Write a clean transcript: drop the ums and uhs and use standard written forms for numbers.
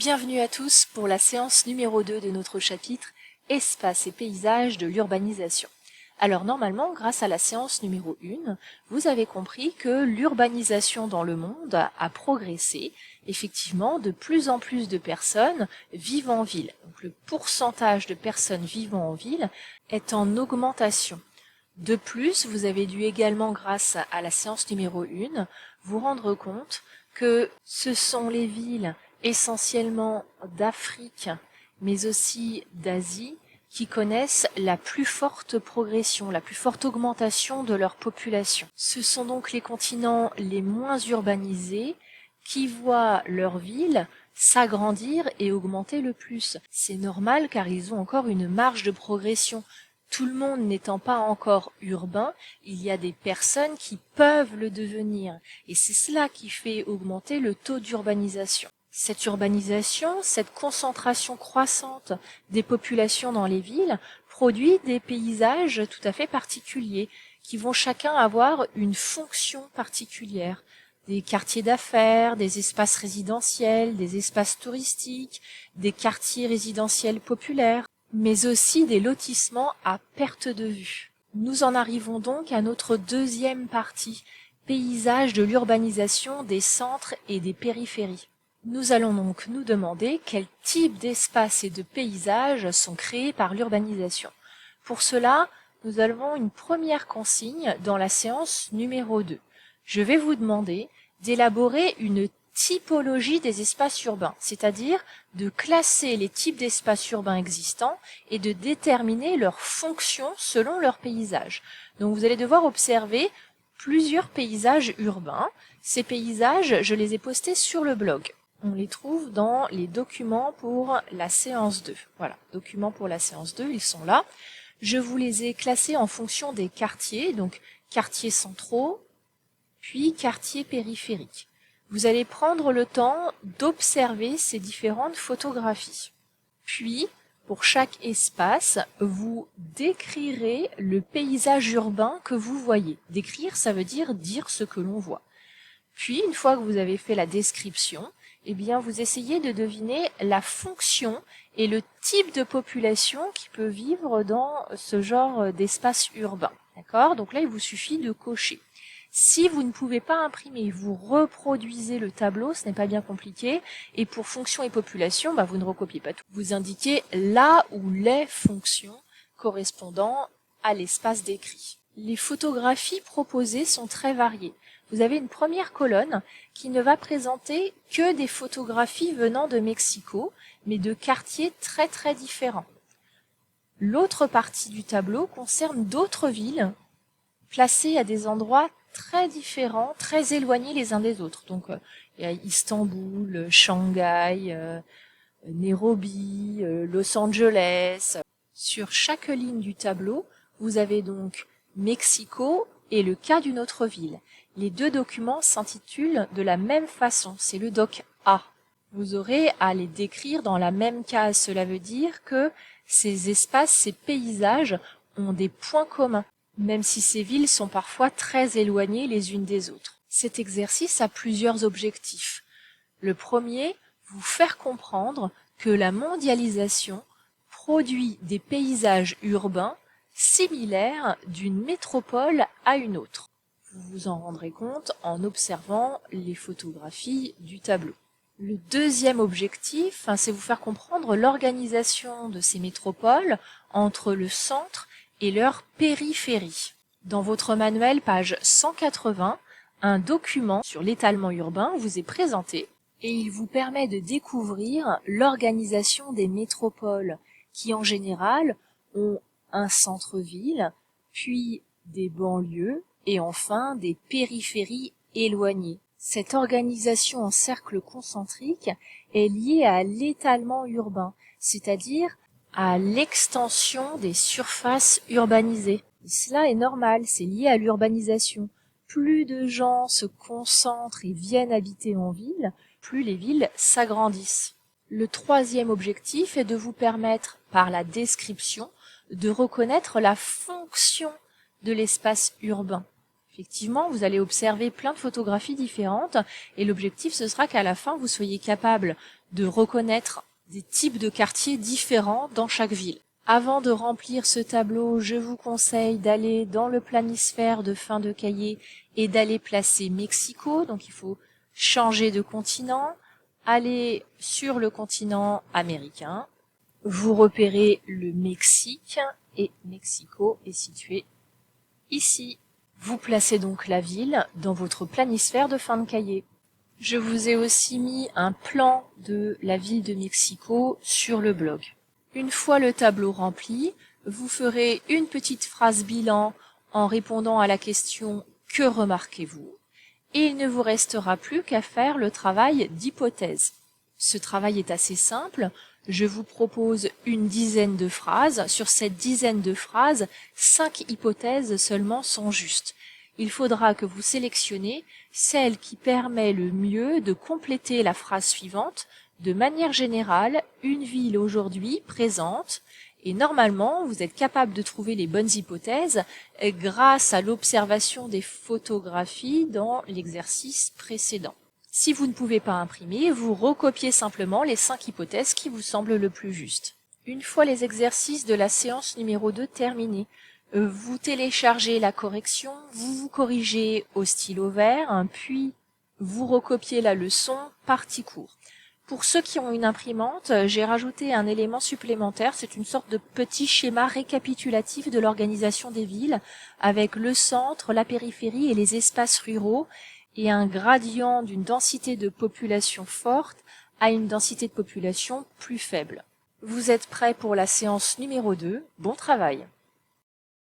Bienvenue à tous pour la séance numéro 2 de notre chapitre Espace et paysages de l'urbanisation. Alors normalement, grâce à la séance numéro 1, vous avez compris que l'urbanisation dans le monde a progressé. Effectivement, de plus en plus de personnes vivent en ville. Donc, le pourcentage de personnes vivant en ville est en augmentation. De plus, vous avez dû également, grâce à la séance numéro 1, vous rendre compte que ce sont les villes essentiellement d'Afrique, mais aussi d'Asie, qui connaissent la plus forte progression, la plus forte augmentation de leur population. Ce sont donc les continents les moins urbanisés qui voient leurs villes s'agrandir et augmenter le plus. C'est normal car ils ont encore une marge de progression. Tout le monde n'étant pas encore urbain, il y a des personnes qui peuvent le devenir. Et c'est cela qui fait augmenter le taux d'urbanisation. Cette urbanisation, cette concentration croissante des populations dans les villes produit des paysages tout à fait particuliers qui vont chacun avoir une fonction particulière. Des quartiers d'affaires, des espaces résidentiels, des espaces touristiques, des quartiers résidentiels populaires, mais aussi des lotissements à perte de vue. Nous en arrivons donc à notre deuxième partie, paysage de l'urbanisation des centres et des périphéries. Nous allons donc nous demander quel type d'espace et de paysages sont créés par l'urbanisation. Pour cela, nous avons une première consigne dans la séance numéro 2. Je vais vous demander d'élaborer une typologie des espaces urbains, c'est-à-dire de classer les types d'espaces urbains existants et de déterminer leurs fonctions selon leur paysage. Donc vous allez devoir observer plusieurs paysages urbains. Ces paysages, je les ai postés sur le blog. On les trouve dans les documents pour la séance 2. Voilà, documents pour la séance 2, ils sont là. Je vous les ai classés en fonction des quartiers, donc quartiers centraux, puis quartiers périphériques. Vous allez prendre le temps d'observer ces différentes photographies. Puis, pour chaque espace, vous décrirez le paysage urbain que vous voyez. Décrire, ça veut dire ce que l'on voit. Puis, une fois que vous avez fait la description, eh bien, vous essayez de deviner la fonction et le type de population qui peut vivre dans ce genre d'espace urbain. D'accord ? Donc là, il vous suffit de cocher. Si vous ne pouvez pas imprimer, vous reproduisez le tableau, ce n'est pas bien compliqué. Et pour fonction et population, vous ne recopiez pas tout. Vous indiquez là ou les fonctions correspondant à l'espace décrit. Les photographies proposées sont très variées. Vous avez une première colonne qui ne va présenter que des photographies venant de Mexico, mais de quartiers très très différents. L'autre partie du tableau concerne d'autres villes placées à des endroits très différents, très éloignés les uns des autres. Donc il y a Istanbul, Shanghai, Nairobi, Los Angeles. Sur chaque ligne du tableau, vous avez donc Mexico et le cas d'une autre ville. Les deux documents s'intitulent de la même façon, c'est le doc A. Vous aurez à les décrire dans la même case, cela veut dire que ces espaces, ces paysages ont des points communs, même si ces villes sont parfois très éloignées les unes des autres. Cet exercice a plusieurs objectifs. Le premier, vous faire comprendre que la mondialisation produit des paysages urbains similaires d'une métropole à une autre. Vous vous en rendrez compte en observant les photographies du tableau. Le deuxième objectif, c'est vous faire comprendre l'organisation de ces métropoles entre le centre et leur périphérie. Dans votre manuel, page 180, un document sur l'étalement urbain vous est présenté et il vous permet de découvrir l'organisation des métropoles qui, en général, ont un centre-ville, puis des banlieues et enfin des périphéries éloignées. Cette organisation en cercle concentrique est liée à l'étalement urbain, c'est-à-dire à l'extension des surfaces urbanisées. Et cela est normal, c'est lié à l'urbanisation. Plus de gens se concentrent et viennent habiter en ville, plus les villes s'agrandissent. Le troisième objectif est de vous permettre, par la description, de reconnaître la fonction de l'espace urbain. Effectivement, vous allez observer plein de photographies différentes et l'objectif ce sera qu'à la fin vous soyez capable de reconnaître des types de quartiers différents dans chaque ville. Avant de remplir ce tableau, je vous conseille d'aller dans le planisphère de fin de cahier et d'aller placer Mexico. Donc il faut changer de continent, aller sur le continent américain. Vous repérez le Mexique et Mexico est situé ici. Vous placez donc la ville dans votre planisphère de fin de cahier. Je vous ai aussi mis un plan de la ville de Mexico sur le blog. Une fois le tableau rempli, vous ferez une petite phrase bilan en répondant à la question « Que remarquez-vous ?» et il ne vous restera plus qu'à faire le travail d'hypothèse. Ce travail est assez simple. Je vous propose une dizaine de phrases. Sur cette dizaine de phrases, 5 hypothèses seulement sont justes. Il faudra que vous sélectionnez celle qui permet le mieux de compléter la phrase suivante. De manière générale, une ville aujourd'hui présente, et normalement vous êtes capable de trouver les bonnes hypothèses grâce à l'observation des photographies dans l'exercice précédent. Si vous ne pouvez pas imprimer, vous recopiez simplement les 5 hypothèses qui vous semblent le plus justes. Une fois les exercices de la séance numéro 2 terminés, vous téléchargez la correction, vous corrigez au stylo vert, puis vous recopiez la leçon partie cours. Pour ceux qui ont une imprimante, j'ai rajouté un élément supplémentaire, c'est une sorte de petit schéma récapitulatif de l'organisation des villes, avec le centre, la périphérie et les espaces ruraux, et un gradient d'une densité de population forte à une densité de population plus faible. Vous êtes prêts pour la séance numéro 2, bon travail!